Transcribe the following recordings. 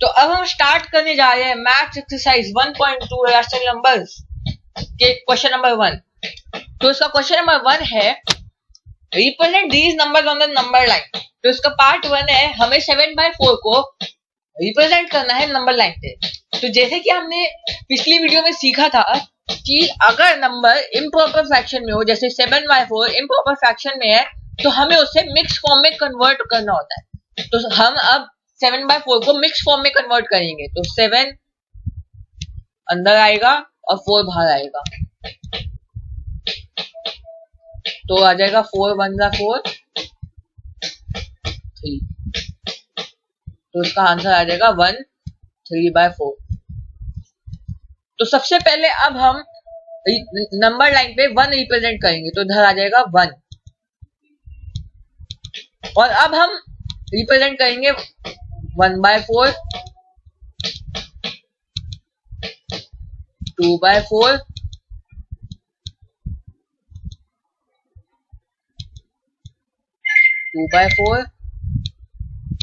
तो अब हम स्टार्ट करने जा रहे हैं मैथ्स एक्सरसाइज 1.2 रैशनल नंबर्स के क्वेश्चन नंबर 1। तो इसका क्वेश्चन नंबर 1 है represent these numbers on the number line. तो इसका पार्ट 1 है हमें 7/4 को रिप्रेजेंट करना है नंबर लाइन पे। तो जैसे कि हमने पिछली वीडियो में सीखा था कि अगर नंबर इम्प्रॉपर फ्रैक्शन में हो, जैसे 7/4 इम्प्रॉपर फ्रैक्शन में है, तो हमें उसे मिक्स फॉर्म में कन्वर्ट करना होता है। तो हम अब 7/4 को मिक्स फॉर्म में कन्वर्ट करेंगे। तो 7 अंदर आएगा और 4 बाहर आएगा, तो आ जाएगा 4 1 4 3। तो इसका आंसर आ जाएगा 1 3/4। तो सबसे पहले अब हम नंबर लाइन पे 1 रिप्रेजेंट करेंगे, तो इधर आ जाएगा 1। और अब हम रिप्रेजेंट करेंगे 1/4 2/4 2/4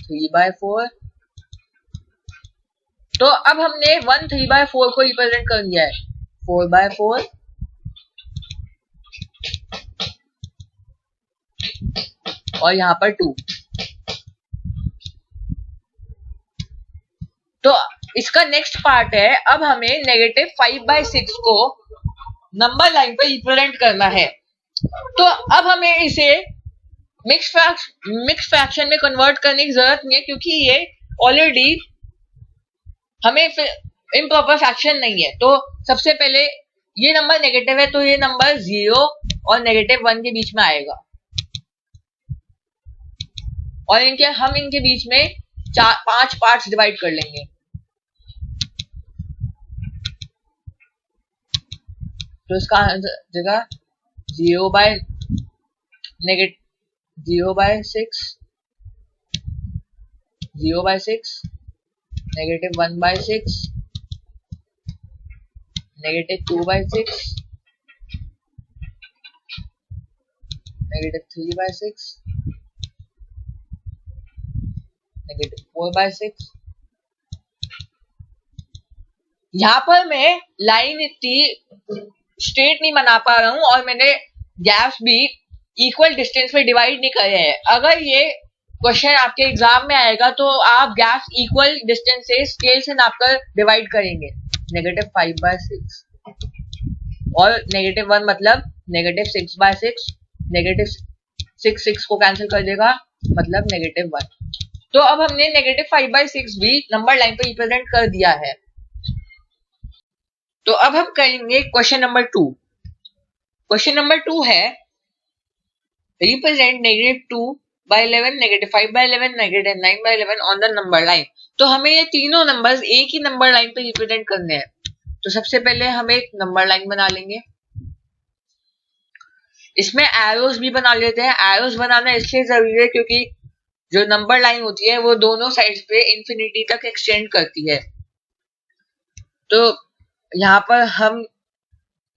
3/4। तो अब हमने 1 3/4 को रिप्रेजेंट कर दिया है 4/4 और यहाँ पर 2। तो इसका नेक्स्ट पार्ट है अब हमें -5/6 को नंबर लाइन पर रिप्रेजेंट करना है। तो अब हमें इसे मिक्स फ्रैक्शन में कन्वर्ट करने की जरूरत नहीं है, क्योंकि ये ऑलरेडी हमें इम्प्रॉपर फ्रैक्शन नहीं है। तो सबसे पहले ये नंबर नेगेटिव है, तो ये नंबर 0 और -1 के बीच में आएगा, और हम इनके बीच में 5 पार्ट्स डिवाइड कर लेंगे। तो इसका जगह 0/6 0/6 -1/6 -2/6 -3/6 -4/6। यहाँ पर मैं लाइन इतनी स्ट्रेट नहीं बना पा रहा हूं और मैंने गैप्स भी इक्वल डिस्टेंस में डिवाइड नहीं करे हैं। अगर ये क्वेश्चन आपके एग्जाम में आएगा तो आप गैप्स इक्वल डिस्टेंस से स्केल से नापकर डिवाइड करेंगे। -5/6 और -1 मतलब -6/6 -6 को कैंसिल कर देगा, मतलब -1। तो अब हमने -5/6 भी नंबर लाइन पर रिप्रेजेंट कर दिया है। तो अब हम करेंगे क्वेश्चन नंबर 2। क्वेश्चन नंबर 2 है represent -2/11 -5/11 -9/11 on the number line. तो हमें ये तीनों नंबर्स एक ही नंबर लाइन पे रिप्रेजेंट करने हैं। तो सबसे पहले हम एक नंबर लाइन बना लेंगे, इसमें एरोस भी बना लेते हैं। एरोस बनाना इसलिए जरूरी है क्योंकि जो नंबर लाइन होती है वो दोनों साइड्स पे इंफिनिटी तक एक्सटेंड करती है। तो यहाँ पर हम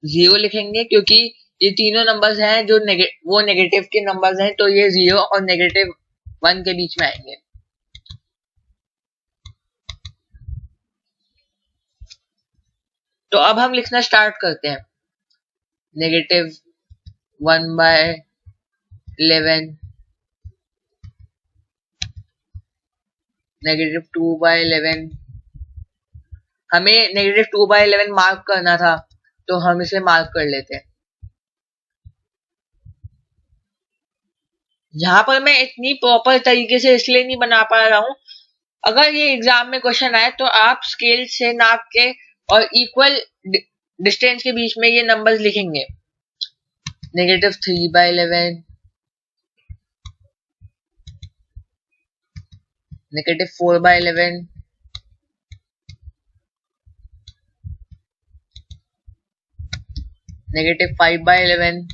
0 लिखेंगे क्योंकि ये तीनों नंबर्स हैं जो वो नेगेटिव के नंबर्स हैं, तो ये 0 और -1 के बीच में आएंगे। तो अब हम लिखना स्टार्ट करते हैं -1/11 -2/11। हमें -2/11 मार्क करना था, तो हम इसे मार्क कर लेते हैं। यहाँ पर मैं इतनी प्रॉपर तरीके से इसलिए नहीं बना पा रहा हूं, अगर ये एग्जाम में क्वेश्चन आए तो आप स्केल से नाप के और इक्वल डिस्टेंस के बीच में ये नंबर्स लिखेंगे। -3/11 -4/11 -5/11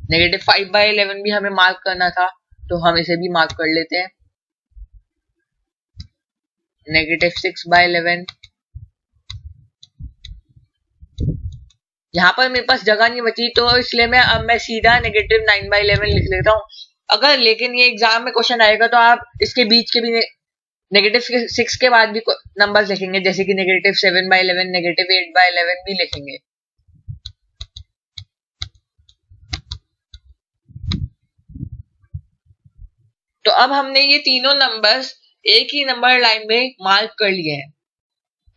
-5/11 भी हमें मार्क करना था, तो हम इसे भी मार्क कर लेते हैं। -6/11 यहाँ पर मेरे पास जगह नहीं बची, तो इसलिए मैं सीधा -9/11 लिख लेता हूँ। अगर लेकिन ये एग्जाम में क्वेश्चन आएगा तो आप इसके बीच के भी -6 के बाद भी नंबर्स लिखेंगे, जैसे कि -7/11, -8/11 भी लिखेंगे। तो अब हमने ये तीनों नंबर्स एक ही नंबर लाइन में मार्क कर लिए हैं।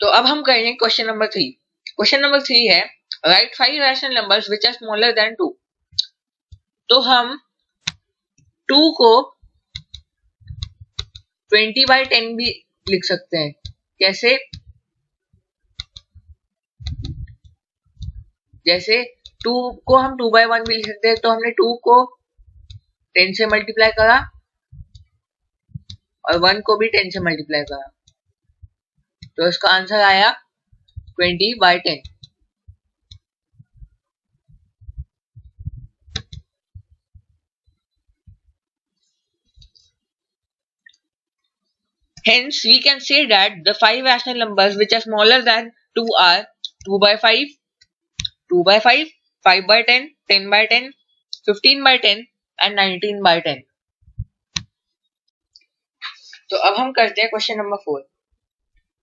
तो अब हम करेंगे क्वेश्चन नंबर 3। क्वेश्चन नंबर 3 है right 5 rational numbers which are smaller than 2। तो हम 2 को 20/10 भी लिख सकते हैं। कैसे? जैसे 2 को हम 2/1 भी लिख सकते हैं, तो हमने 2 को 10 से मल्टीप्लाई करा और 1 को भी 10 से मल्टीप्लाई करा, तो इसका आंसर आया 20/10। Hence, we can say that the 5 rational numbers which are smaller than 2 are 2/5, 2/5, 5/10, 10/10, 15/10 and 19/10. तो अब हम करते हैं क्वेश्चन नंबर 4।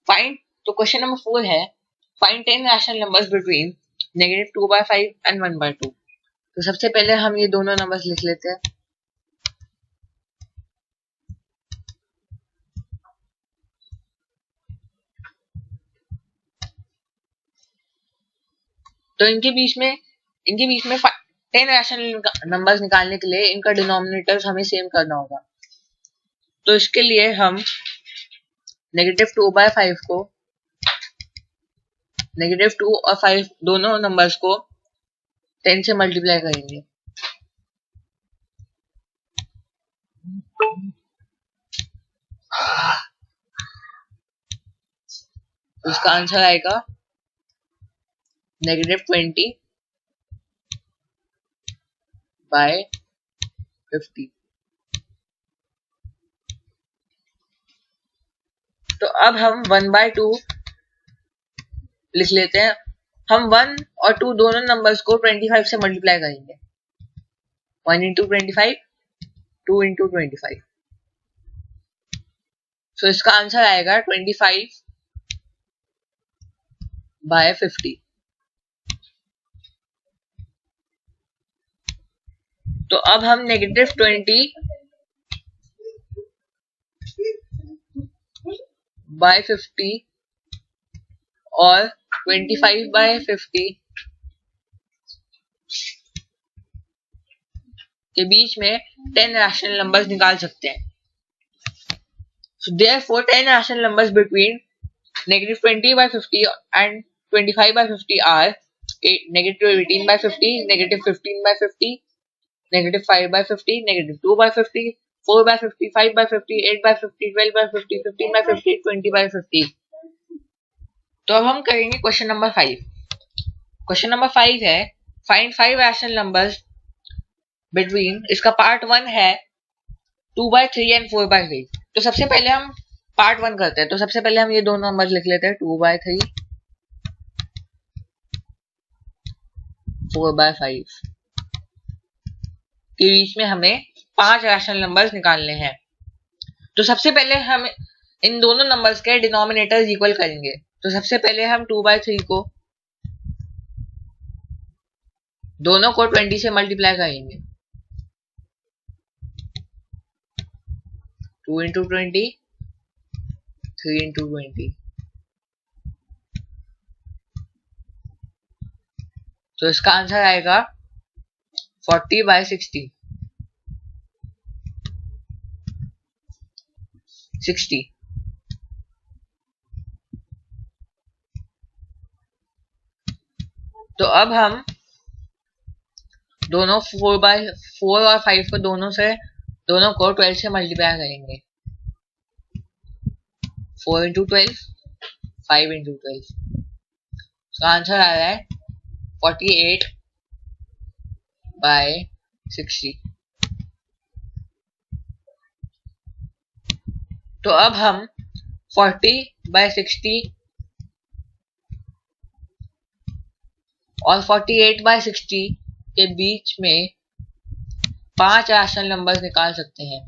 फाइंड, तो क्वेश्चन नंबर 4 है find 10 rational numbers between -2/5 and 1/2। तो सबसे पहले हम ये दोनों नंबर्स लिख लेते हैं। तो इनके बीच में 10 रैशनल नंबर्स निकालने के लिए इनका डिनोमिनेटर्स हमें सेम करना होगा। तो इसके लिए हम -2/5 को -2 और 5 दोनों नंबर्स को 10 से मल्टीप्लाई करेंगे। तो इसका आंसर आएगा -20/50। तो अब हम 1/2 लिख लेते हैं। हम 1 और 2 दोनों नंबर्स को 25 से मल्टीप्लाई करेंगे। 1 × 25, 2 × 25। तो इसका आंसर आएगा 25/50। तो अब हम -20/50 और 25/50 के बीच में 10 रैशनल नंबर्स निकाल सकते हैं। So therefore 10 rational numbers between -20/50 and 25/50 are -18/50, -15/50, -5/50, -2/50, 4/50, 5/50, 8/50, 12/50, 15/50, 20/50। तो अब हम करेंगे क्वेश्चन नंबर 5। क्वेश्चन नंबर 5 है फाइंड 5 रैशनल नंबर्स बिटवीन, इसका पार्ट 1 है 2/3 and 4/3। तो सबसे पहले हम पार्ट 1 करते हैं। तो सबसे पहले हम ये दोनों नंबर्स लिख लेते हैं 2/3, 4/5 के बीच में हमें 5 रैशनल नंबर्स निकालने हैं। तो सबसे पहले हम इन दोनों नंबर्स के डिनोमिनेटर्स इक्वल करेंगे। तो सबसे पहले हम 2/3 को दोनों को 20 से मल्टीप्लाई करेंगे। 2 × 20, 3 × 20। तो इसका आंसर आएगा 40/60। 60। तो अब हम दोनों 4 और 5 को दोनों को 12 से मल्टीप्लाई करेंगे। 4 × 12, 5 × 12। तो आंसर आ रहा है 48/60। तो अब हम 40/60 और 48/60 के बीच में 5 रैशनल नंबर्स निकाल सकते हैं।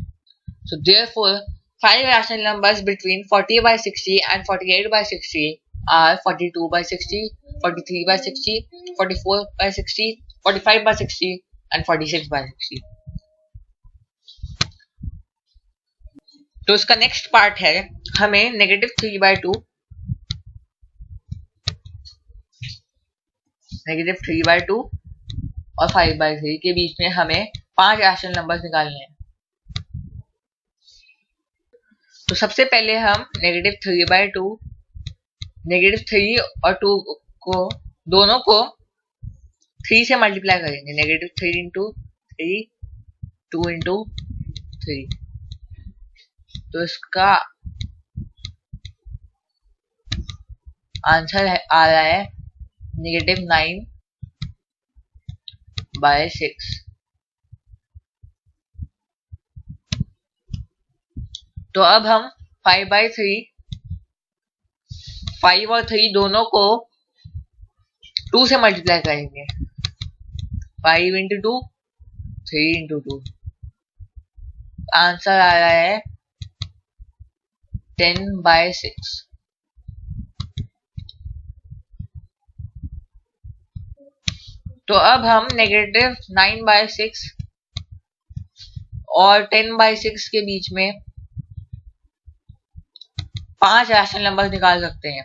So therefore 5 rational numbers between 40/60 and 48/60 are 42/60, 43/60, 44/60, 45/60 and 46/60। तो इसका नेक्स्ट पार्ट है, हमें -3/2, -3/2 और 5/3 के बीच में हमें 5 रैशनल नंबर्स निकालने हैं। तो सबसे पहले हम -3/2, -3 और 2 को दोनों को 3 से मल्टीप्लाई करेंगे। -3 × 3, 2 × 3। तो इसका आंसर आ रहा है -9/6। तो अब हम 5/3, 5 और 3 दोनों को 2 से मल्टीप्लाई करेंगे। 5 × 2, 3 × 2। आंसर आ रहा है 10/6। तो अब हम -9/6 और 10/6 के बीच में 5 रैशनल नंबर्स निकाल सकते हैं।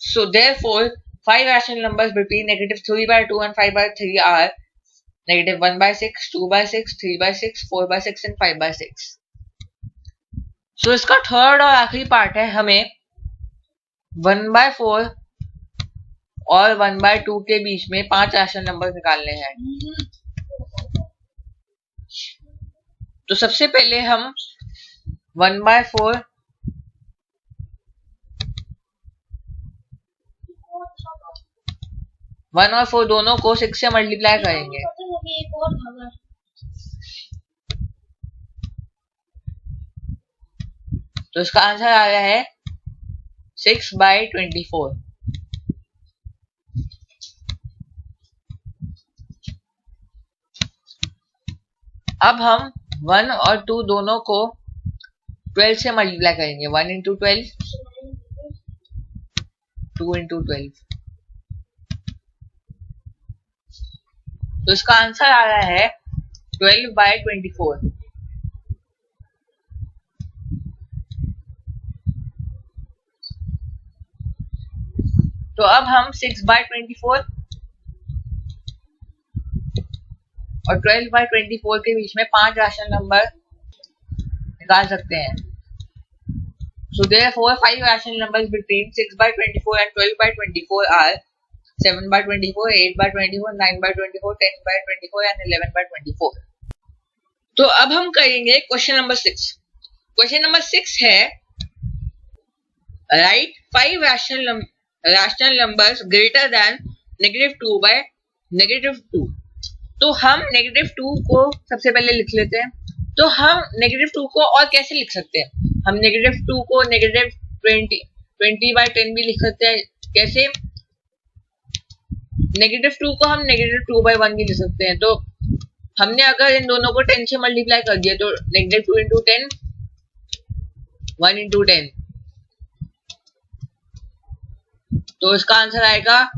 So therefore 5 rational numbers between -3/2 and 5/3 are -1/6, 2/6, 3/6, 4/6 and 5/6। सो इसका थर्ड और आखिरी पार्ट है, हमें 1/4 और 1/2 के बीच में 5 रैशनल नंबर निकालने हैं। तो सबसे पहले हम 1/4 1 और 4 दोनों को 6 से मल्टीप्लाई करेंगे। तो इसका आंसर आ रहा है 6/24। अब हम 1 और 2 दोनों को 12 से मल्टीप्लाई करेंगे। 1 × 12, 2 × 12। तो इसका आंसर आ रहा है 12/24। तो अब हम 6/24 और 12/24 के बीच में 5 रैशनल नंबर निकाल सकते हैं। So therefore 5 rational numbers between 6/24 and 12/24 are 7/24, 8/24, 9/24, 10/24 and 11/24। तो अब हम करेंगे क्वेश्चन नंबर 6। क्वेश्चन नंबर 6 है, right 5 rational numbers greater than -2/-2। तो हम -2 को सबसे पहले लिख लेते हैं। तो हम -2 को और कैसे लिख सकते हैं? हम -2 को -20/10 भी लिख सकते हैं। कैसे? -2 को हम -2/1 भी लिख सकते हैं। तो हमने अगर इन दोनों को 10 से मल्टीप्लाई कर दिया तो -2 × 10, 1 × 10। तो इसका आंसर आएगा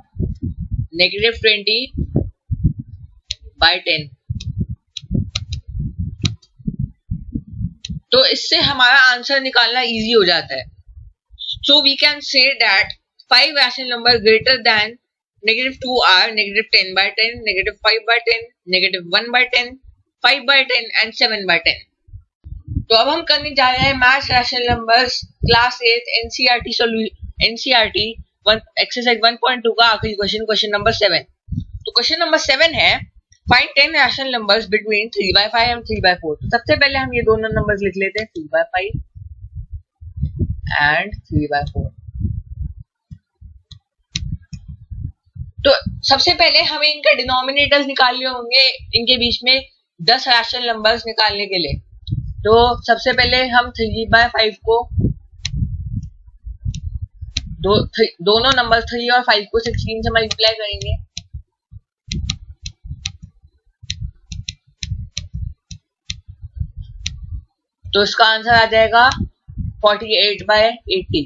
-20/10। तो इससे हमारा आंसर निकालना इजी हो जाता है। So we can say that 5 rational number greater than -2 are -10/10, -5/10, -1/10, 5/10 and 7/10। तो अब हम करने जा रहे हैं maths rational numbers class 8 NCERT exercise 1.2 का आखिरी क्वेश्चन नंबर 7। तो क्वेश्चन नंबर 7 है, find 10 rational numbers between 3/5 and 3/4। तो सबसे पहले हम ये दोनों नंबर्स लिख लेते हैं, 3/5 and 3/4। तो सबसे पहले हमें इनका डिनोमिनेटर्स निकालने होंगे, इनके बीच में 10 रैशनल नंबर्स निकालने के लिए। तो सबसे पहले हम 3/5 को दोनों नंबर 3 और 5 को 16 से मल्टीप्लाई करेंगे। तो इसका आंसर आ जाएगा 48/80।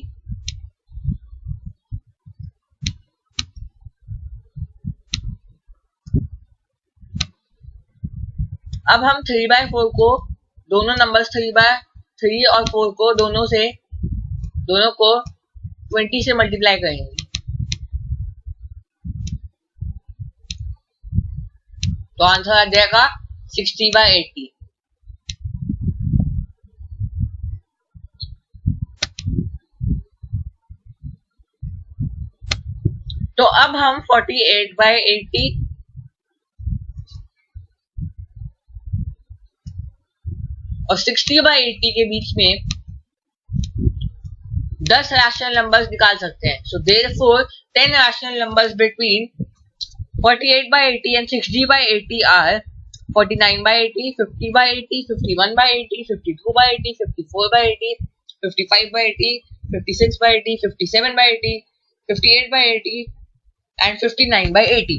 अब हम 3/4 को दोनों नंबर्स 3 और 4 को दोनों को 20 से मल्टीप्लाई करेंगे। तो आंसर आ जाएगा 60/80। तो अब हम 48/80 और 60/80 के बीच में 10 रैशनल नंबर्स निकाल सकते हैं। So therefore 10 rational numbers between 48/80 and 60/80 are 49/80, 50/80, 51/80, 52/80, 54/80, 55/80, 56/80, 57/80, 58/80 and 59/80.